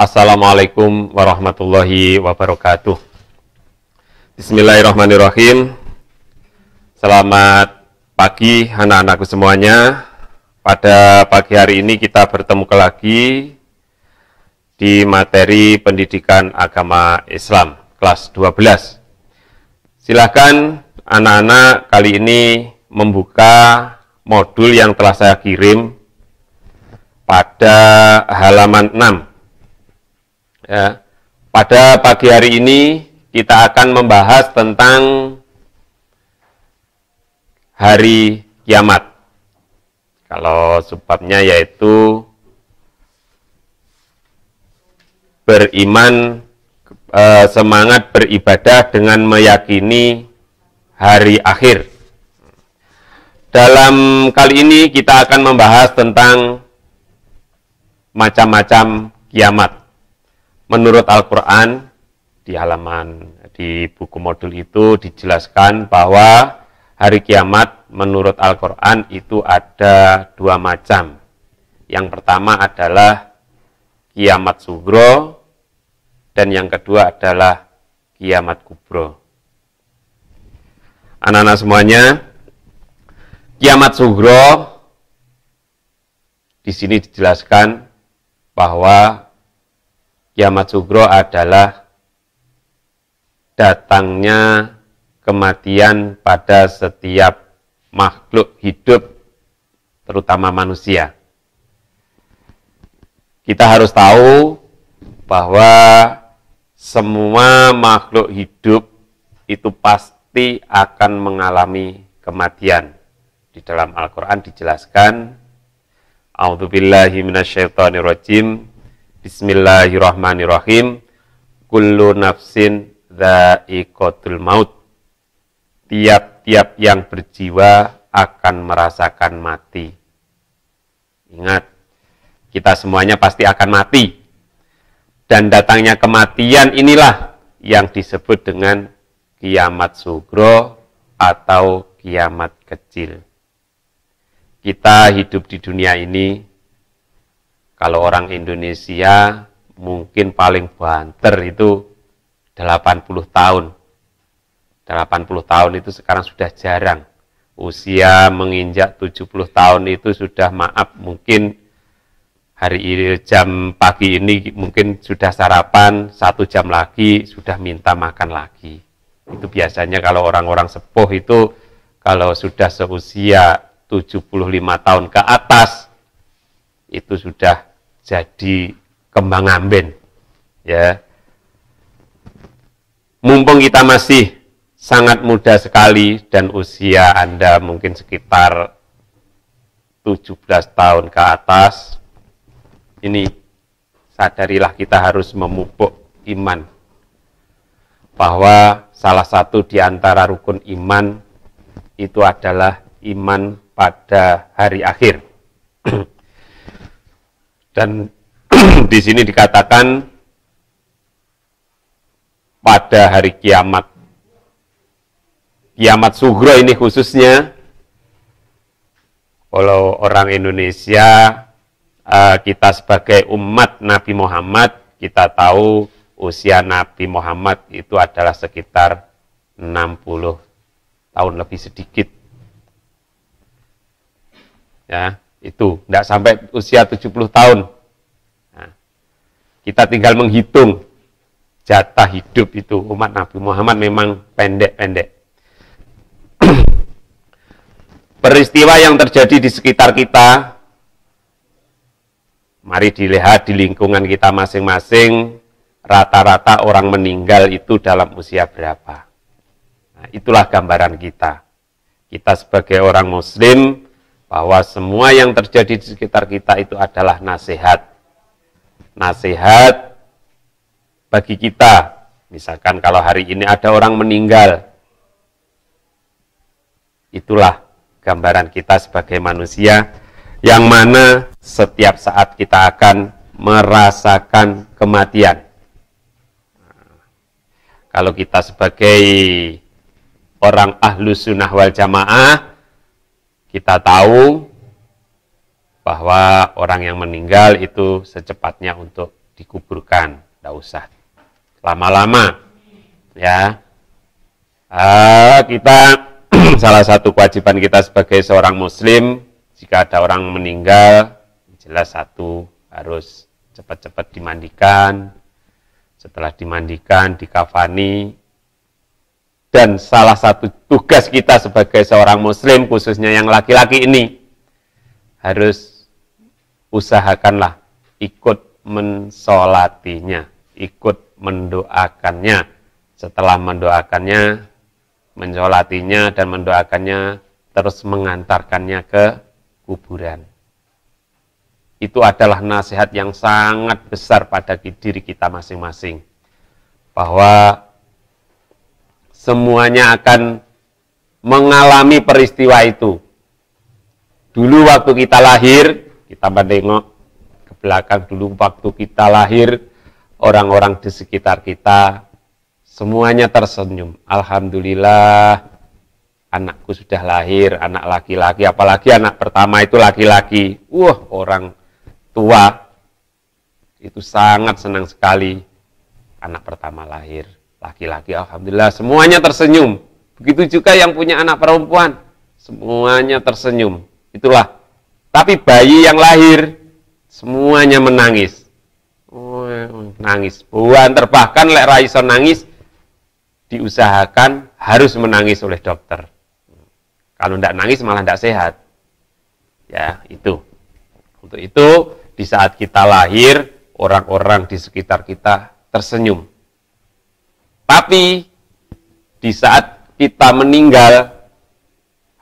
Assalamualaikum warahmatullahi wabarakatuh. Bismillahirrahmanirrahim. Selamat pagi anak-anakku semuanya. Pada pagi hari ini kita bertemu lagi di materi pendidikan agama Islam kelas 12. Silakan anak-anak kali ini membuka modul yang telah saya kirim pada halaman 6. Ya, pada pagi hari ini kita akan membahas tentang hari kiamat. Kalau sebabnya yaitu beriman, semangat beribadah dengan meyakini hari akhir. Dalam kali ini kita akan membahas tentang macam-macam kiamat. Menurut Al-Quran, di buku modul itu dijelaskan bahwa hari kiamat menurut Al-Quran itu ada dua macam. Yang pertama adalah kiamat sugro, dan yang kedua adalah kiamat kubro. Anak-anak semuanya, kiamat sugro di sini dijelaskan bahwa kiamat sugro adalah datangnya kematian pada setiap makhluk hidup, terutama manusia. Kita harus tahu bahwa semua makhluk hidup itu pasti akan mengalami kematian. Di dalam Al-Quran dijelaskan, A'udzubillahi minasyaitonirrajim, Bismillahirrahmanirrahim. Kullu nafsin dha'iqatul maut. Tiap-tiap yang berjiwa akan merasakan mati. Ingat, kita semuanya pasti akan mati. Dan datangnya kematian inilah yang disebut dengan kiamat sugro atau kiamat kecil. Kita hidup di dunia ini, kalau orang Indonesia mungkin paling banter itu 80 tahun. 80 tahun itu sekarang sudah jarang. Usia menginjak 70 tahun itu sudah mungkin hari ini jam pagi ini mungkin sudah sarapan, 1 jam lagi sudah minta makan lagi. Itu biasanya kalau orang-orang sepuh itu kalau sudah seusia 75 tahun ke atas itu sudah jadi kembang ambin, ya. Mumpung kita masih sangat muda sekali dan usia Anda mungkin sekitar 17 tahun ke atas, ini sadarilah kita harus memupuk iman, bahwa salah satu di antara rukun iman itu adalah iman pada hari akhir. Dan di sini dikatakan pada hari kiamat. Kiamat sugro ini khususnya, kalau orang Indonesia, kita sebagai umat Nabi Muhammad, kita tahu usia Nabi Muhammad itu adalah sekitar 60 tahun lebih sedikit. Ya. Itu, tidak sampai usia 70 tahun. Nah, kita tinggal menghitung jatah hidup itu. Umat Nabi Muhammad memang pendek-pendek. Peristiwa yang terjadi di sekitar kita, mari dilihat di lingkungan kita masing-masing, rata-rata orang meninggal itu dalam usia berapa. Nah, itulah gambaran kita. Kita sebagai orang Muslim, bahwa semua yang terjadi di sekitar kita itu adalah nasihat. Nasihat bagi kita. Misalkan kalau hari ini ada orang meninggal, itulah gambaran kita sebagai manusia, yang mana setiap saat kita akan merasakan kematian. Kalau kita sebagai orang Ahlus Sunnah wal Jamaah, kita tahu bahwa orang yang meninggal itu secepatnya untuk dikuburkan, tidak usah lama-lama. Ya, kita salah satu kewajiban kita sebagai seorang muslim, jika ada orang meninggal, jelas satu harus cepat-cepat dimandikan, setelah dimandikan, dikafani, dan salah satu tugas kita sebagai seorang muslim, khususnya yang laki-laki ini, harus usahakanlah ikut mensolatinya, ikut mendoakannya. Setelah mendoakannya, mensolatinya dan mendoakannya, terus mengantarkannya ke kuburan. Itu adalah nasihat yang sangat besar pada diri kita masing-masing. Bahwa semuanya akan mengalami peristiwa itu. Dulu waktu kita lahir, kita menengok ke belakang dulu waktu kita lahir, orang-orang di sekitar kita, semuanya tersenyum. Alhamdulillah, anakku sudah lahir, anak laki-laki, apalagi anak pertama itu laki-laki. Orang tua itu sangat senang sekali anak pertama lahir, laki-laki. Alhamdulillah, semuanya tersenyum. Begitu juga yang punya anak perempuan, semuanya tersenyum. Itulah. Tapi bayi yang lahir, semuanya menangis. Nangis. Bahkan lek ra iso nangis, diusahakan harus menangis oleh dokter. Kalau tidak nangis malah tidak sehat. Ya, itu. Untuk itu, di saat kita lahir, orang-orang di sekitar kita tersenyum. Tapi, di saat kita meninggal,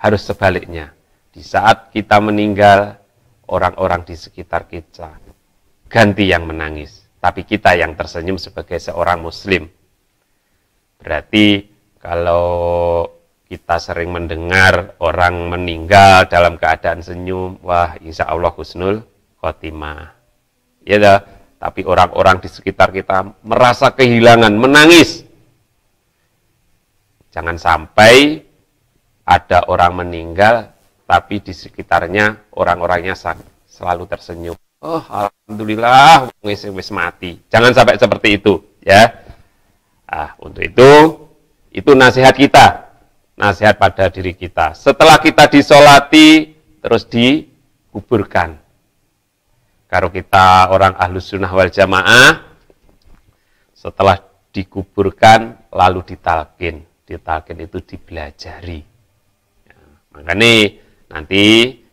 harus sebaliknya. Di saat kita meninggal, orang-orang di sekitar kita ganti yang menangis. Tapi kita yang tersenyum sebagai seorang muslim. Berarti kalau kita sering mendengar orang meninggal dalam keadaan senyum, wah insya Allah husnul khotimah. Ya dah, tapi orang-orang di sekitar kita merasa kehilangan, menangis. Jangan sampai ada orang meninggal, tapi di sekitarnya orang-orangnya selalu tersenyum. Oh, alhamdulillah, wis mati. Jangan sampai seperti itu, ya. Untuk itu nasihat kita, nasihat pada diri kita. Setelah kita disolati, terus dikuburkan. Kalau kita orang ahlus sunnah wal jamaah, setelah dikuburkan, lalu ditalkin. Ditalkin itu dibelajari. Ya, makanya nanti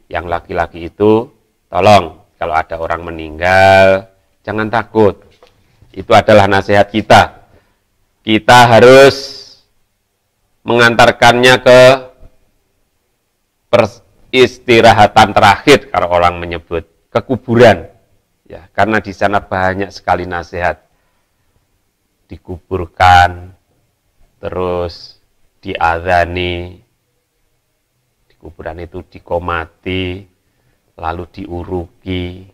yang laki-laki itu, tolong, kalau ada orang meninggal, jangan takut. Itu adalah nasihat kita. Kita harus mengantarkannya ke peristirahatan terakhir, kalau orang menyebut, ke kuburan. Ya, karena di sana banyak sekali nasihat. Dikuburkan, terus diadzani, di kuburan itu dikomati, lalu diuruki,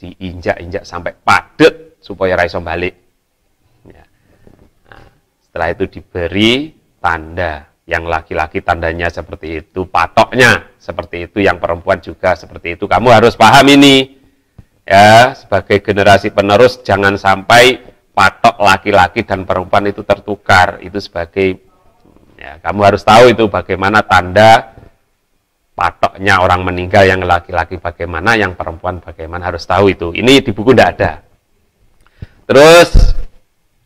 diinjak-injak sampai padet supaya ra iso balik. Ya. Nah, setelah itu diberi tanda. Yang laki-laki tandanya seperti itu, patoknya seperti itu, yang perempuan juga seperti itu. Kamu harus paham ini. Ya, sebagai generasi penerus jangan sampai patok laki-laki dan perempuan itu tertukar. Itu sebagai, ya, kamu harus tahu itu bagaimana tanda patoknya orang meninggal, yang laki-laki bagaimana, yang perempuan bagaimana, harus tahu itu. Ini di buku tidak ada. Terus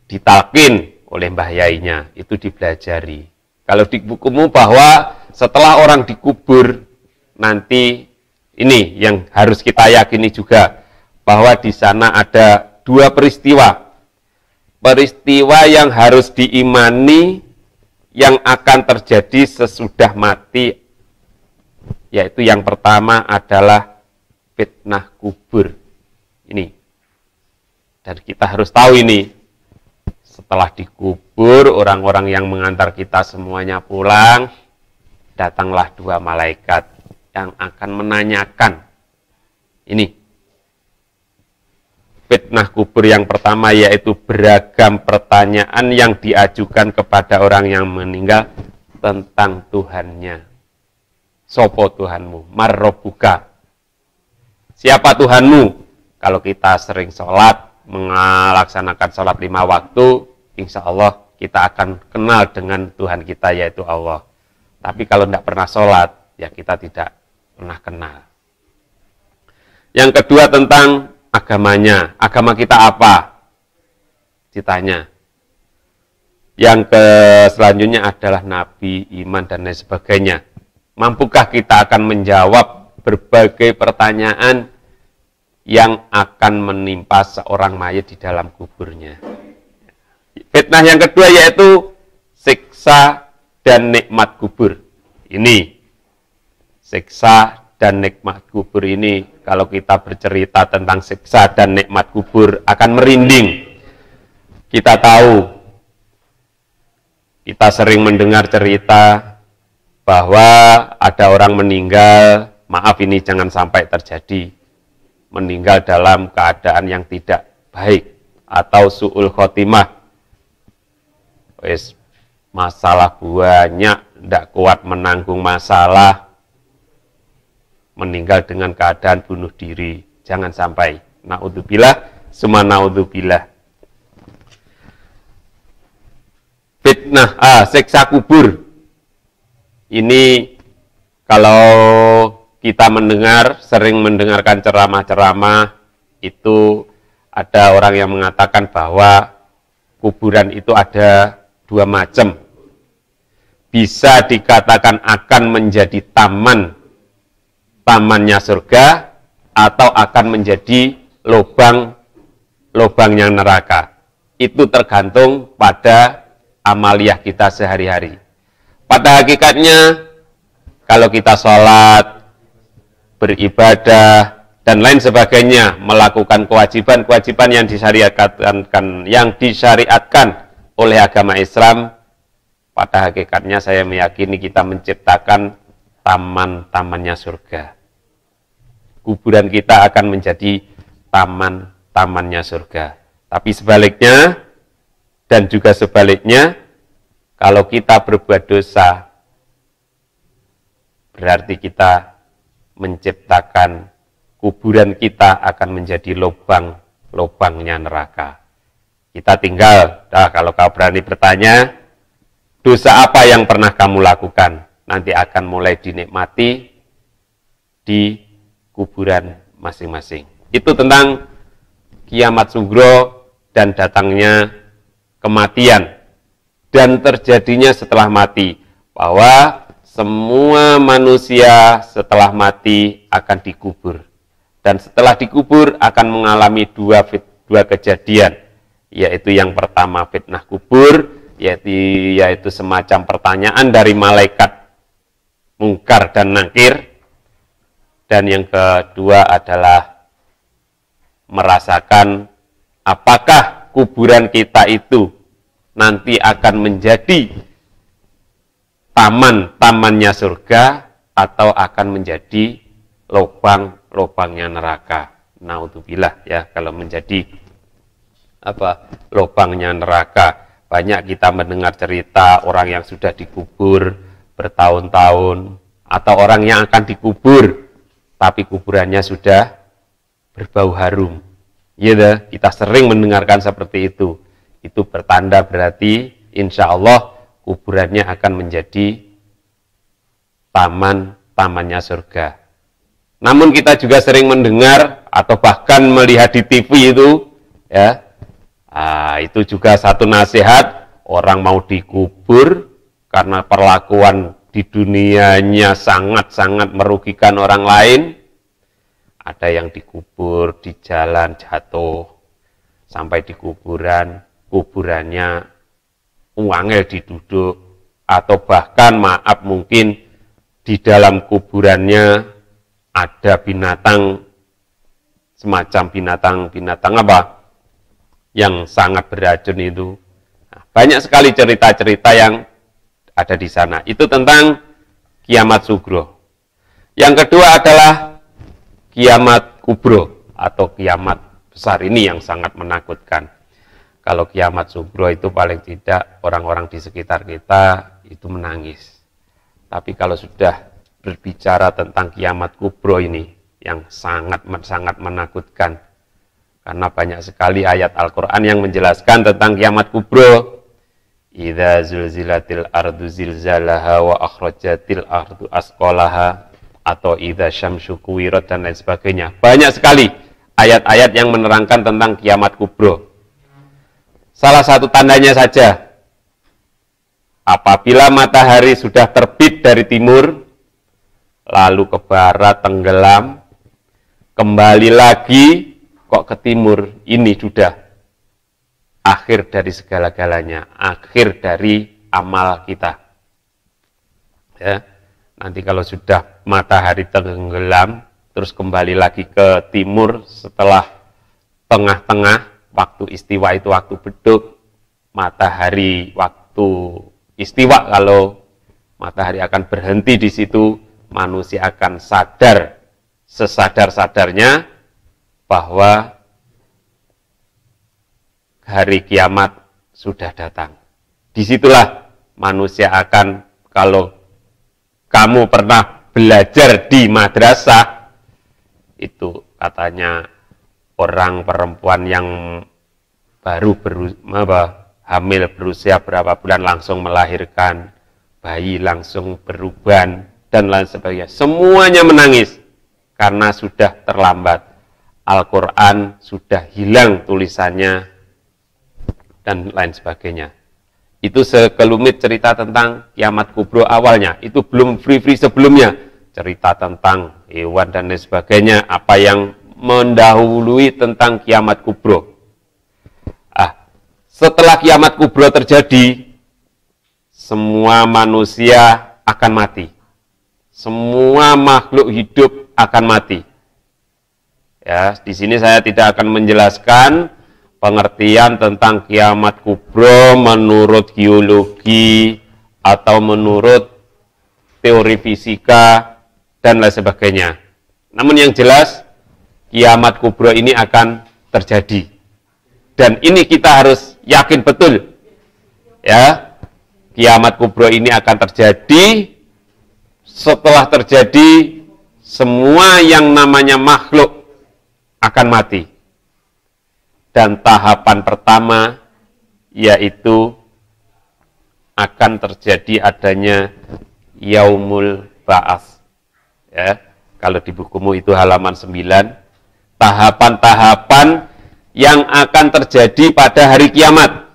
ditalkin oleh mbah yainya, itu dipelajari. Kalau di bukumu bahwa setelah orang dikubur, nanti ini yang harus kita yakini juga, bahwa di sana ada dua peristiwa. Peristiwa yang harus diimani, yang akan terjadi sesudah mati, yaitu yang pertama adalah fitnah kubur. Ini. Dan kita harus tahu ini. Setelah dikubur, orang-orang yang mengantar kita semuanya pulang, datanglah dua malaikat yang akan menanyakan. Ini. Fitnah kubur yang pertama, yaitu beragam pertanyaan yang diajukan kepada orang yang meninggal tentang Tuhannya. Sopo Tuhanmu? Marrobuka. Siapa Tuhanmu? Kalau kita sering sholat, melaksanakan sholat 5 waktu, insya Allah kita akan kenal dengan Tuhan kita, yaitu Allah. Tapi kalau tidak pernah sholat, ya kita tidak pernah kenal. Yang kedua tentang agamanya. Agama kita apa? Ditanya. Yang selanjutnya adalah nabi, iman, dan lain sebagainya. Mampukah kita akan menjawab berbagai pertanyaan yang akan menimpa seorang mayit di dalam kuburnya? Fitnah yang kedua yaitu siksa dan nikmat kubur. Ini siksa dan nikmat kubur ini, kalau kita bercerita tentang siksa dan nikmat kubur akan merinding. Kita tahu, kita sering mendengar cerita bahwa ada orang meninggal, maaf ini jangan sampai terjadi, meninggal dalam keadaan yang tidak baik atau su'ul khotimah. Masalah banyak, tidak kuat menanggung masalah, meninggal dengan keadaan bunuh diri. Jangan sampai. Naudzubillah, summa naudzubillah. Fitnah, siksa kubur. Ini kalau kita sering mendengarkan ceramah-ceramah, itu ada orang yang mengatakan bahwa kuburan itu ada 2 macam. Bisa dikatakan akan menjadi tamannya surga, atau akan menjadi lubangnya neraka. Itu tergantung pada amaliyah kita sehari-hari. Pada hakikatnya, kalau kita sholat, beribadah, dan lain sebagainya, melakukan kewajiban-kewajiban yang disyariatkan oleh agama Islam, pada hakikatnya saya meyakini kita menciptakan taman-tamannya surga. Kuburan kita akan menjadi taman-tamannya surga. Tapi sebaliknya, dan juga sebaliknya, kalau kita berbuat dosa, berarti kita menciptakan kuburan kita akan menjadi lubangnya neraka. Kita tinggal, kalau kau berani bertanya, dosa apa yang pernah kamu lakukan? Nanti akan mulai dinikmati di kuburan masing-masing. Itu tentang kiamat sugro dan datangnya kematian dan terjadinya setelah mati, bahwa semua manusia setelah mati akan dikubur, dan setelah dikubur akan mengalami dua kejadian, yaitu yang pertama fitnah kubur, yaitu semacam pertanyaan dari malaikat Mungkar dan Nakir, dan yang kedua adalah merasakan apakah kuburan kita itu nanti akan menjadi tamannya surga atau akan menjadi lubangnya neraka. Naudzubillah, ya, kalau menjadi lubangnya neraka. Banyak kita mendengar cerita orang yang sudah dikubur bertahun-tahun, atau orang yang akan dikubur tapi kuburannya sudah berbau harum. Ya, kita sering mendengarkan seperti itu. Itu bertanda berarti insya Allah kuburannya akan menjadi tamannya surga. Namun kita juga sering mendengar atau bahkan melihat di TV itu, ya, itu juga satu nasihat, orang mau dikubur karena perlakuan di dunianya sangat-sangat merugikan orang lain. Ada yang dikubur di jalan jatuh, sampai di kuburannya uangnya diduduk, atau bahkan maaf mungkin di dalam kuburannya ada binatang, semacam binatang apa yang sangat beracun itu. Banyak sekali cerita-cerita yang ada di sana. Itu tentang kiamat sugro. Yang kedua adalah kiamat kubro atau kiamat besar, ini yang sangat menakutkan. Kalau kiamat sugro itu paling tidak orang-orang di sekitar kita itu menangis. Tapi kalau sudah berbicara tentang kiamat kubro ini yang sangat menakutkan, Karena banyak sekali ayat Al-Quran yang menjelaskan tentang kiamat kubro. Idza zulzilatil ardu zilzalaha wa akhrajatil ardu asqalaha, atau idza syamsu kuwirat, dan lain sebagainya. Banyak sekali ayat-ayat yang menerangkan tentang kiamat kubro. Salah satu tandanya saja, apabila matahari sudah terbit dari timur, lalu ke barat tenggelam, kembali lagi kok ke timur, ini sudah akhir dari segala-galanya, akhir dari amal kita. Ya, nanti kalau sudah matahari tenggelam, terus kembali lagi ke timur setelah tengah-tengah, waktu istiwa itu waktu beduk, matahari waktu istiwa, kalau matahari akan berhenti di situ, manusia akan sadar sesadar-sadarnya bahwa hari kiamat sudah datang. Disitulah manusia akan, kalau kamu pernah belajar di madrasah, itu katanya orang perempuan yang baru hamil berusia berapa bulan langsung melahirkan, bayi langsung beruban, dan lain sebagainya. Semuanya menangis karena sudah terlambat. Al-Quran sudah hilang tulisannya, dan lain sebagainya. Itu sekelumit cerita tentang kiamat kubro awalnya. Itu belum free-free sebelumnya. Cerita tentang hewan dan lain sebagainya. Apa yang mendahului tentang kiamat kubro. Setelah kiamat kubro terjadi, semua manusia akan mati. Semua makhluk hidup akan mati. Ya, di sini saya tidak akan menjelaskan pengertian tentang kiamat kubro menurut geologi atau menurut teori fisika dan lain sebagainya. Namun yang jelas, kiamat kubro ini akan terjadi. Dan ini kita harus yakin betul. Ya, kiamat kubro ini akan terjadi. Setelah terjadi, semua yang namanya makhluk akan mati. Dan tahapan pertama yaitu akan terjadi adanya yaumul ba'ats. Ya, kalau di bukumu itu halaman 9, tahapan-tahapan yang akan terjadi pada hari kiamat.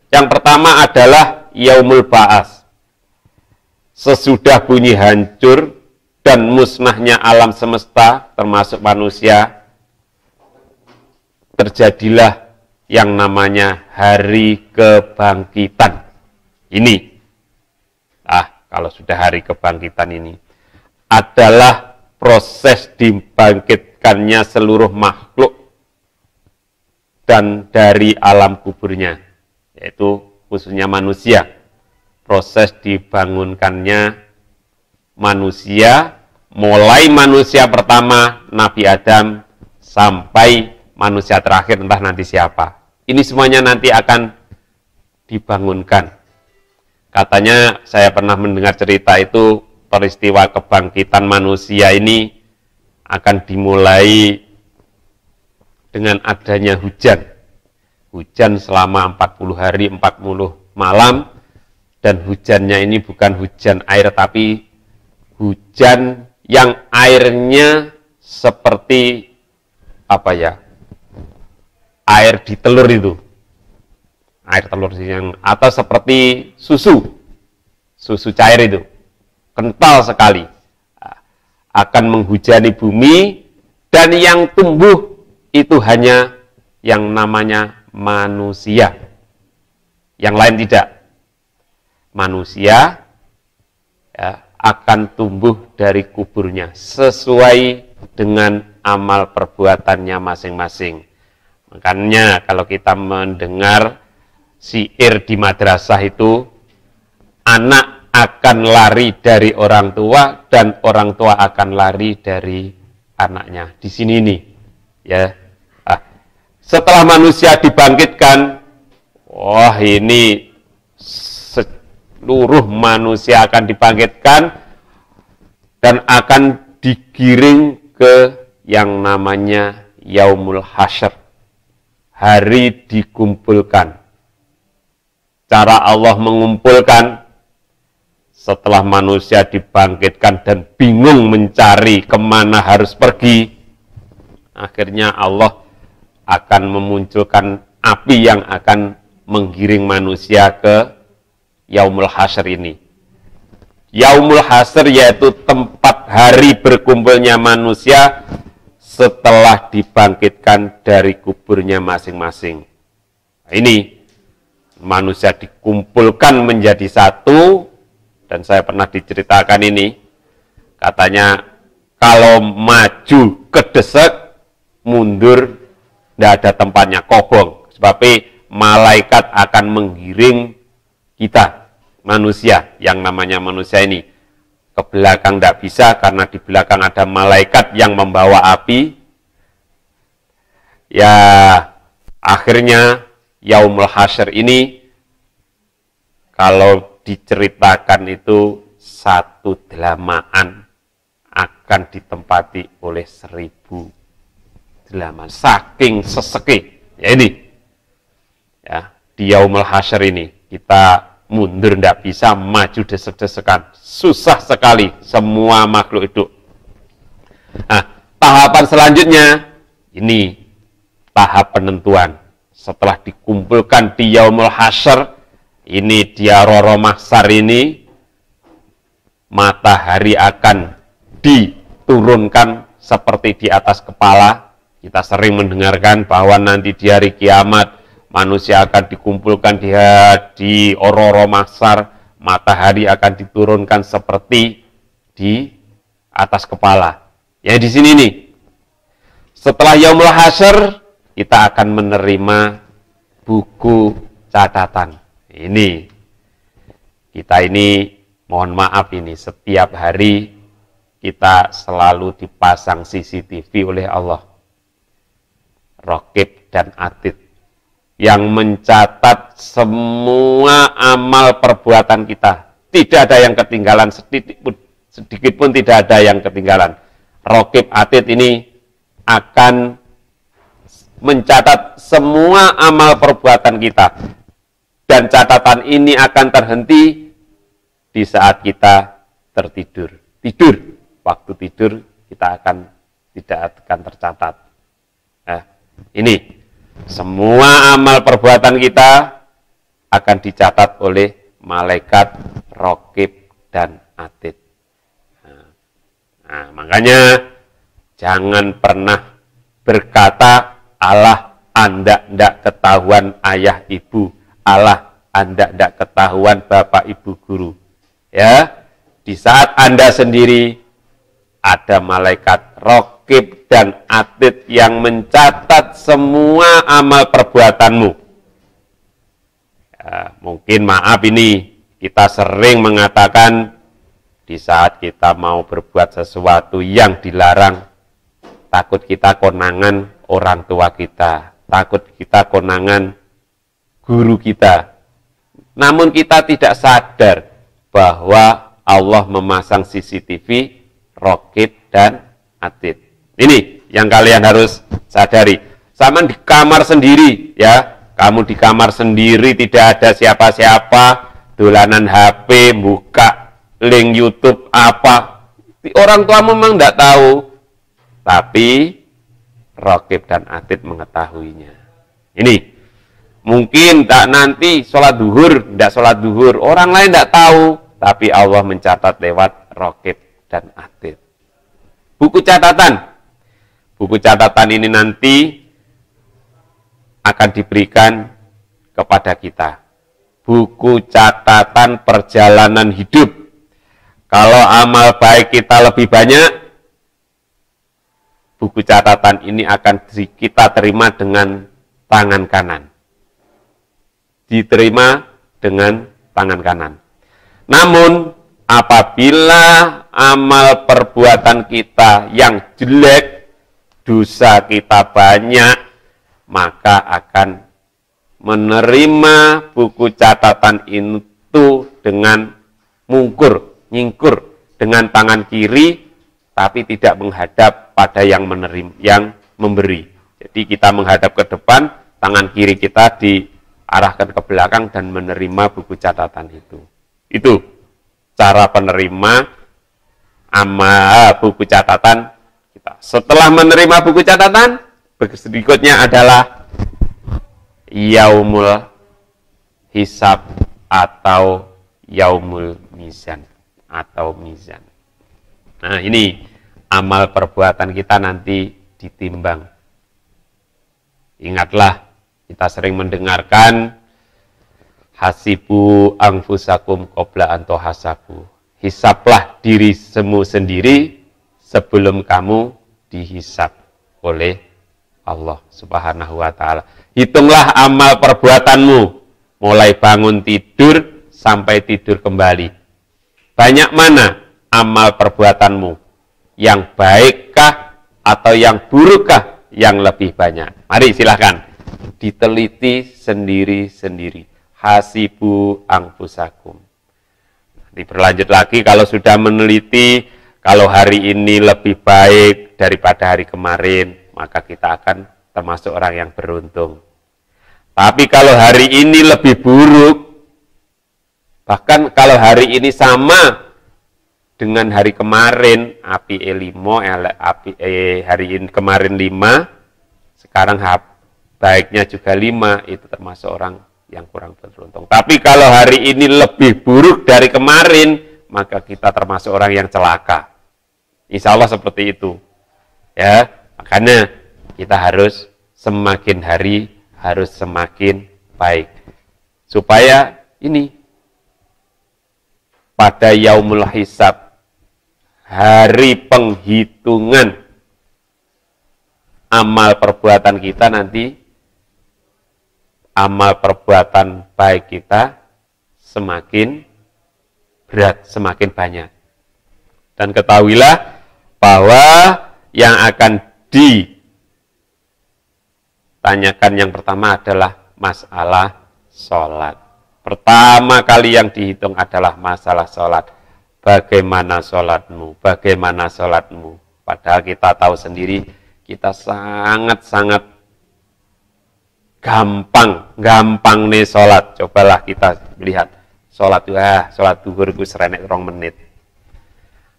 Yang pertama adalah yaumul ba'ats. Sesudah bunyi hancur dan musnahnya alam semesta termasuk manusia, terjadilah yang namanya hari kebangkitan. Ini, kalau sudah hari kebangkitan ini, adalah proses dibangkitkannya seluruh makhluk dan dari alam kuburnya, yaitu khususnya manusia. Proses dibangunkannya manusia, mulai manusia pertama, Nabi Adam, sampai manusia terakhir, entah nanti siapa. Ini semuanya nanti akan dibangunkan. Katanya saya pernah mendengar cerita itu, peristiwa kebangkitan manusia ini akan dimulai dengan adanya hujan. Hujan selama 40 hari, 40 malam, dan hujannya ini bukan hujan air, tapi hujan yang airnya seperti air di telur itu, air telur yang atau seperti susu cair itu, kental sekali, akan menghujani bumi, dan yang tumbuh itu hanya yang namanya manusia, yang lain tidak. Manusia akan tumbuh dari kuburnya sesuai dengan amal perbuatannya masing-masing. Makanya kalau kita mendengar syair di madrasah itu, anak akan lari dari orang tua dan orang tua akan lari dari anaknya. Di sini nih, ya. Setelah manusia dibangkitkan, ini seluruh manusia akan dibangkitkan dan akan digiring ke yang namanya yaumul hasyr, hari dikumpulkan. Cara Allah mengumpulkan setelah manusia dibangkitkan dan bingung mencari kemana harus pergi, akhirnya Allah akan memunculkan api yang akan menggiring manusia ke Yaumul Hasyr ini. Yaumul Hasyr yaitu tempat hari berkumpulnya manusia setelah dibangkitkan dari kuburnya masing-masing. Ini manusia dikumpulkan menjadi satu, dan saya pernah diceritakan ini, katanya kalau maju kedesek, mundur, tidak ada tempatnya, kobong. Sebab malaikat akan menggiring kita, manusia, yang namanya manusia ini, ke belakang tidak bisa, karena di belakang ada malaikat yang membawa api. Ya, akhirnya Yaumul Hasyr ini, kalau diceritakan itu satu delamaan akan ditempati oleh 1000 delaman, saking seseke. Ya ini, ya, di Yaumul Hasyr ini kita mundur tidak bisa, maju desek-desekan, susah sekali semua makhluk hidup. Nah, tahapan selanjutnya ini tahap penentuan. Setelah dikumpulkan di Yaumul Hasyr, ini dia Roro Mahsyar ini, matahari akan diturunkan seperti di atas kepala. Kita sering mendengarkan bahwa nanti di hari kiamat manusia akan dikumpulkan di Roro Mahsyar, matahari akan diturunkan seperti di atas kepala. Ya di sini nih. Setelah Yaumul Hasyr, kita akan menerima buku catatan. Ini, kita ini, mohon maaf ini, setiap hari kita selalu dipasang CCTV oleh Allah. Raqib dan Atid, yang mencatat semua amal perbuatan kita. Tidak ada yang ketinggalan, sedikit pun tidak ada yang ketinggalan. Raqib Atid ini akan mencatat semua amal perbuatan kita. Dan catatan ini akan terhenti di saat kita tertidur. Tidur, waktu tidur kita tidak akan tercatat. Nah, ini semua amal perbuatan kita akan dicatat oleh malaikat Raqib dan Atid. Nah, makanya jangan pernah berkata, "Allah, Anda tidak ketahuan ayah ibu. Allah, Anda tidak ketahuan bapak ibu guru." Ya, di saat Anda sendiri ada malaikat Raqib dan Atid yang mencatat semua amal perbuatanmu. Ya, mungkin maaf ini, kita sering mengatakan di saat kita mau berbuat sesuatu yang dilarang, takut kita konangan orang tua kita, takut kita konangan guru kita. Namun kita tidak sadar bahwa Allah memasang CCTV Raqib dan Atid. Ini yang kalian harus sadari. Sama di kamar sendiri, ya. Kamu di kamar sendiri, tidak ada siapa-siapa, dolanan HP, buka link YouTube apa. Orang tua memang tidak tahu, tapi Raqib dan Atid mengetahuinya. Ini mungkin tak nanti sholat duhur, tidak sholat duhur, orang lain tidak tahu, tapi Allah mencatat lewat Raqib dan Atid. Buku catatan ini nanti akan diberikan kepada kita. Buku catatan perjalanan hidup. Kalau amal baik kita lebih banyak, buku catatan ini akan kita terima dengan tangan kanan. Diterima dengan tangan kanan. Namun, apabila amal perbuatan kita yang jelek, dosa kita banyak, maka akan menerima buku catatan itu dengan nyingkur dengan tangan kiri, tapi tidak menghadap pada yang memberi. Jadi kita menghadap ke depan, tangan kiri kita diarahkan ke belakang dan menerima buku catatan itu. Itu cara penerima buku catatan kita. Setelah menerima buku catatan, berikutnya adalah yaumul hisab atau yaumul mizan atau mizan. Nah, ini amal perbuatan kita nanti ditimbang. Ingatlah, kita sering mendengarkan hasibu anfusakum qabla an tuhasabu. Hisablah dirimu sendiri sebelum kamu dihisab oleh Allah Subhanahu wa taala. Hitunglah amal perbuatanmu mulai bangun tidur sampai tidur kembali. Banyak mana amal perbuatanmu? Yang baikkah atau yang burukkah yang lebih banyak? Mari silahkan diteliti sendiri-sendiri. Hasibu anfusakum. Berlanjut lagi, kalau sudah meneliti, kalau hari ini lebih baik daripada hari kemarin, maka kita akan termasuk orang yang beruntung. Tapi kalau hari ini lebih buruk, bahkan kalau hari ini sama dengan hari kemarin, hari ini kemarin 5, sekarang baiknya juga 5, itu termasuk orang yang kurang beruntung. Tapi kalau hari ini lebih buruk dari kemarin, maka kita termasuk orang yang celaka. Insya Allah seperti itu. Ya, makanya kita harus semakin hari harus semakin baik. Supaya ini pada yaumul hisab, hari penghitungan amal perbuatan kita nanti, amal perbuatan baik kita semakin berat, semakin banyak. Dan ketahuilah bahwa yang akan ditanyakan yang pertama adalah masalah sholat. Pertama kali yang dihitung adalah masalah sholat. Bagaimana sholatmu? Bagaimana sholatmu? Padahal kita tahu sendiri, kita sangat-sangat gampang nih sholat. Cobalah kita lihat sholat duhur itu serenek 2 menit.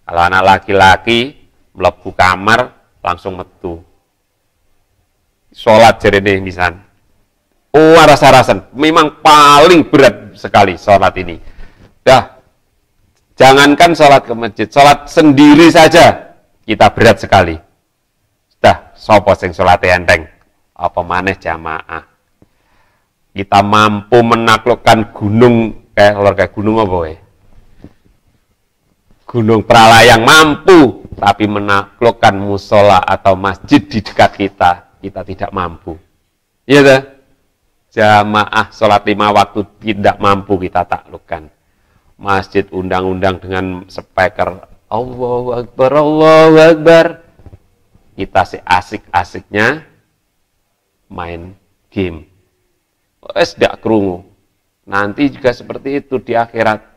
Kalau anak laki-laki mlebu kamar langsung metu. Sholat jerene misan. Oh, rasa-rasan. Memang paling berat sekali sholat ini. Dah, jangankan sholat ke masjid, sholat sendiri saja kita berat sekali. Dah, sopo sing sholat enteng. Apa maneh jamaah. Kita mampu menaklukkan gunung, kayak gunung apa ya? Gunung Pralayang mampu, tapi menaklukkan musola atau masjid di dekat kita tidak mampu. Iya tak? Jamaah sholat 5 waktu tidak mampu kita taklukkan. Masjid undang-undang dengan speaker Allahu Akbar, Allahu Akbar. Kita asik-asiknya main game. Tidak krungu. Nanti juga seperti itu di akhirat.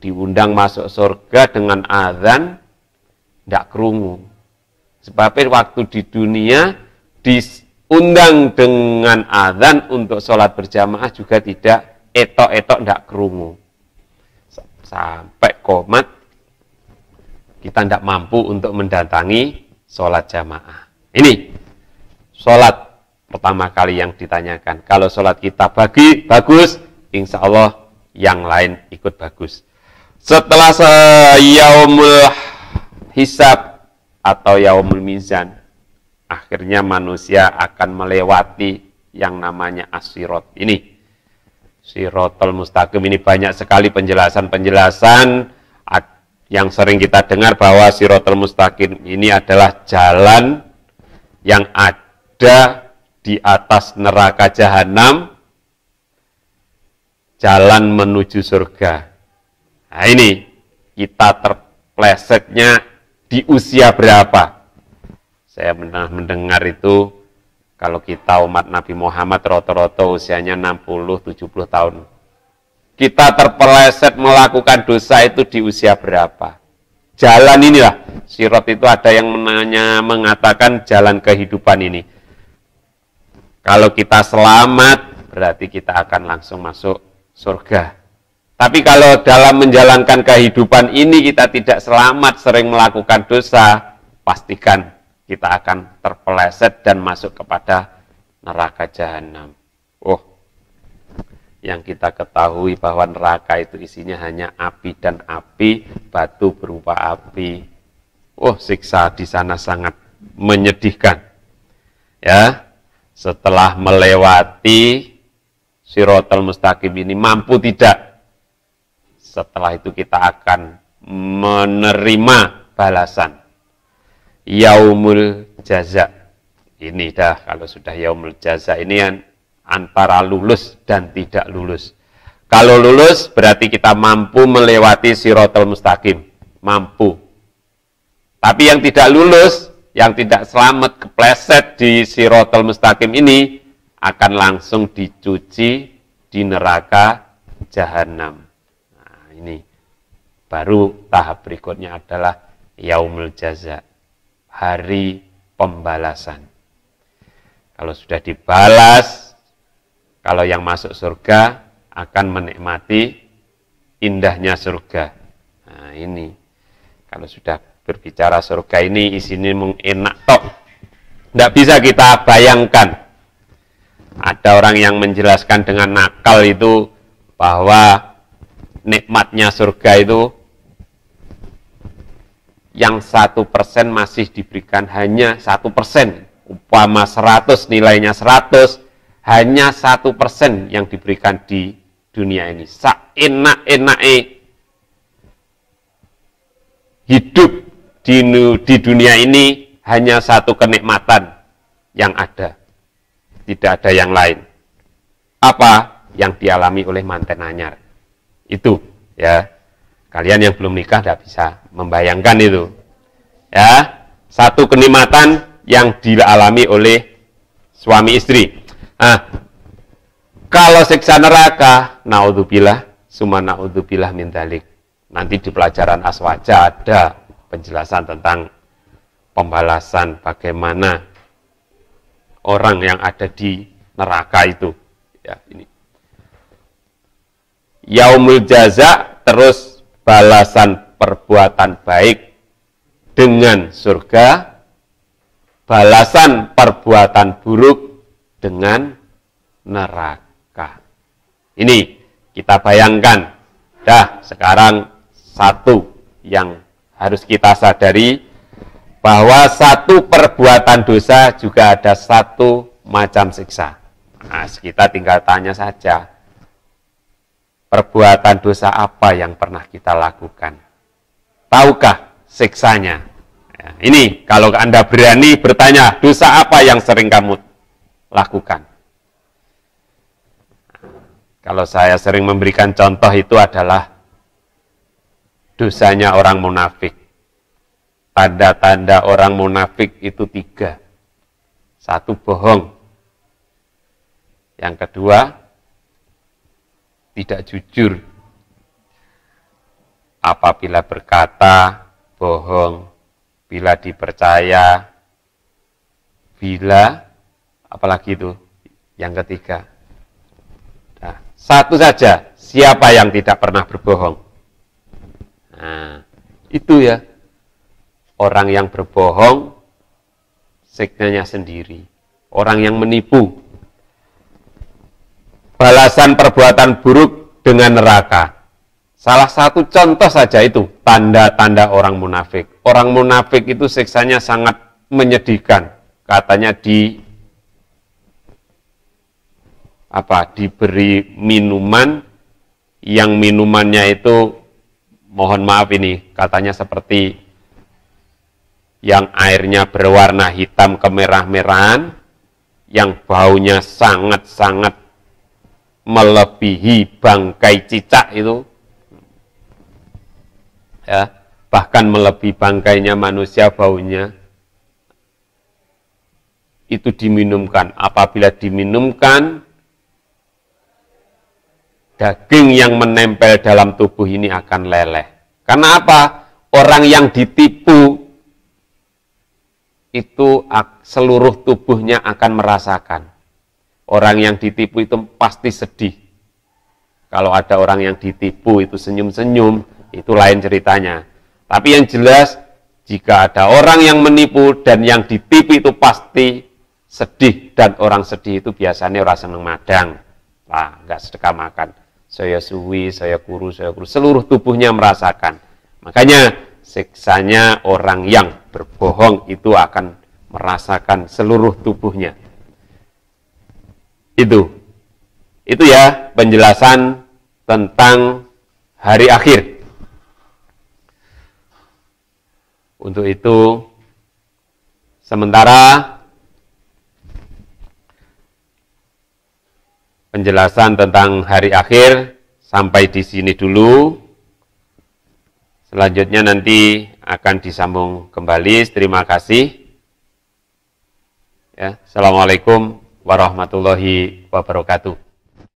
Diundang masuk surga dengan azan, tidak krungu. Sebabnya waktu di dunia diundang dengan azan untuk sholat berjamaah juga tidak etok-etok, tidak krungu. Sampai komat, kita tidak mampu untuk mendatangi sholat jamaah. Ini sholat pertama kali yang ditanyakan. Kalau sholat kita bagus, insya Allah yang lain ikut bagus. Setelah yaumul hisab atau yaumul mizan, akhirnya manusia akan melewati yang namanya as-sirat. Ini Siratal Mustaqim, ini banyak sekali penjelasan-penjelasan yang sering kita dengar bahwa Siratal Mustaqim ini adalah jalan yang ada di atas neraka jahanam, jalan menuju surga. Nah ini, kita terplesetnya di usia berapa? Saya mendengar itu, kalau kita umat Nabi Muhammad rata-rata usianya 60-70 tahun. Kita terpeleset melakukan dosa itu di usia berapa? Jalan inilah, sirat itu ada yang mengatakan jalan kehidupan ini. Kalau kita selamat, berarti kita akan langsung masuk surga. Tapi kalau dalam menjalankan kehidupan ini kita tidak selamat, sering melakukan dosa, pastikan kita akan terpeleset dan masuk kepada neraka jahanam. Oh, yang kita ketahui bahwa neraka itu isinya hanya api dan api, batu berupa api. Oh, siksa di sana sangat menyedihkan. Ya, setelah melewati Shiratal Mustaqim ini mampu tidak? Setelah itu kita akan menerima balasan. Yaumul jaza. Ini dah kalau sudah yaumul jaza ini kan antara lulus dan tidak lulus. Kalau lulus berarti kita mampu melewati Shiratal Mustaqim, mampu. Tapi yang tidak lulus, yang tidak selamat kepleset di Shiratal Mustaqim ini akan langsung dicuci di neraka jahanam. Nah, ini baru tahap berikutnya adalah yaumul jaza, hari pembalasan. Kalau sudah dibalas, kalau yang masuk surga akan menikmati indahnya surga. Nah, ini kalau sudah berbicara surga ini isinya enak tok. Tidak bisa kita bayangkan. Ada orang yang menjelaskan dengan nakal itu bahwa nikmatnya surga itu yang 1% masih diberikan hanya 1%. Umpama 100 nilainya 100, hanya 1% yang diberikan di dunia ini. Enak-enaknya hidup di dunia ini hanya satu kenikmatan yang ada. Tidak ada yang lain. Apa yang dialami oleh manten anyar. Itu ya. Kalian yang belum nikah tidak bisa membayangkan itu. Ya, satu kenikmatan yang dialami oleh suami istri. Nah, kalau siksa neraka, naudzubillah, summa naudzubillah min dzalik. Nanti di pelajaran aswaja ada penjelasan tentang pembalasan bagaimana orang yang ada di neraka itu. Ya, ini. Yaumul jaza, terus balasan perbuatan baik dengan surga, balasan perbuatan buruk dengan neraka. Ini kita bayangkan. Dah, sekarang satu yang harus kita sadari, bahwa satu perbuatan dosa juga ada satu macam siksa. Nah, kita tinggal tanya saja, perbuatan dosa apa yang pernah kita lakukan? Tahukah siksanya? Ya, ini kalau Anda berani bertanya, dosa apa yang sering kamu lakukan? Kalau saya sering memberikan contoh itu adalah dosanya orang munafik. Tanda-tanda orang munafik itu 3. 1, bohong. Yang kedua, tidak jujur. Apabila berkata, bohong. Bila dipercaya, bila, apalagi itu, yang ketiga. Nah, satu saja, siapa yang tidak pernah berbohong? Nah, itu ya, orang yang berbohong, siknanya sendiri. Orang yang menipu, balasan perbuatan buruk dengan neraka. Salah satu contoh saja itu, tanda-tanda orang munafik. Orang munafik itu siksanya sangat menyedihkan. Katanya diberi minuman, yang minumannya itu, mohon maaf ini, katanya seperti yang airnya berwarna hitam kemerah-merahan, yang baunya sangat-sangat melebihi bangkai cicak itu, ya, bahkan melebihi bangkainya manusia baunya, itu diminumkan. Apabila diminumkan, daging yang menempel dalam tubuh ini akan leleh. Karena apa? Orang yang ditipu itu seluruh tubuhnya akan merasakan. orang yang ditipu itu pasti sedih. Kalau ada orang yang ditipu itu senyum-senyum, itu lain ceritanya. Tapi yang jelas, jika ada orang yang menipu dan yang ditipu itu pasti sedih, dan orang sedih itu biasanya orang seneng madang. Lah, enggak sedekah makan. Saya suwi, saya kuru, seluruh tubuhnya merasakan. Makanya siksanya orang yang berbohong itu akan merasakan seluruh tubuhnya. Itu ya penjelasan tentang hari akhir. Untuk itu, sementara penjelasan tentang hari akhir sampai di sini dulu. Selanjutnya nanti akan disambung kembali. Terima kasih. Ya, Assalamualaikum warahmatullahi wabarakatuh.